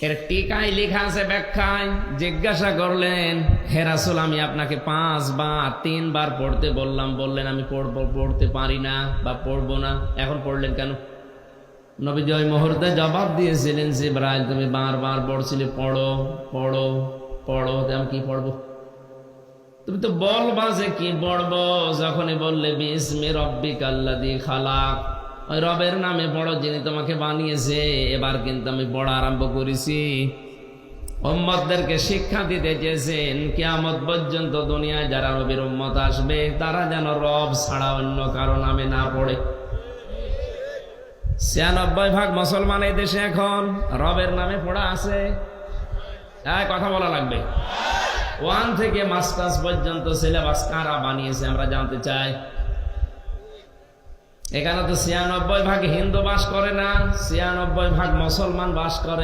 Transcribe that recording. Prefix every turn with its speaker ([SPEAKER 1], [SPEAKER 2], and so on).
[SPEAKER 1] এর টিকায় লেখা আছে, ব্যাখ্যায় জিজ্ঞাসা করলেন, হে রাসূল, আমি আপনাকে 5 বার 3 বার পড়তে বললাম, বললেন আমি পড়তে পারি না বা পড়বো না, এখন পড়লেন কেন? নবীজি ওই মুহূর্তে জবাব দিয়েছিলেন, জিবরাইল তুমি বারবার বলছিলে পড়ো পড়ো পড়ো, আমি কি পড়বো? তুমি তো বলবা যে কি পড়বো, যখনই বললে বিসমি রব্বিকাল্লাযী খালাক, ওই রবের নামে পড়ো যিনি তোমাকে বানিয়েছে। এবার কিন্তু আমি পড়া আরম্ভ করেছি। উম্মতদেরকে শিক্ষা দিতে চেয়েছেন, কিয়ামত পর্যন্ত দুনিয়ায় যারা নবীর উম্মত আসবে তারা যেন রব ছাড়া অন্য কারো নামে না পড়ে। ৯৬% মুসলমান এই দেশে এখন রবের নামে পড়া আছে। কথা বলা লাগবে। 1 থেকে মাস্টার্স পর্যন্ত সিলেবাস কারা বানিয়েছে আমরা জানতে চাই। এখানে তো ৯৬% হিন্দু বাস করে না, ৯৬% মুসলমান বাস করে।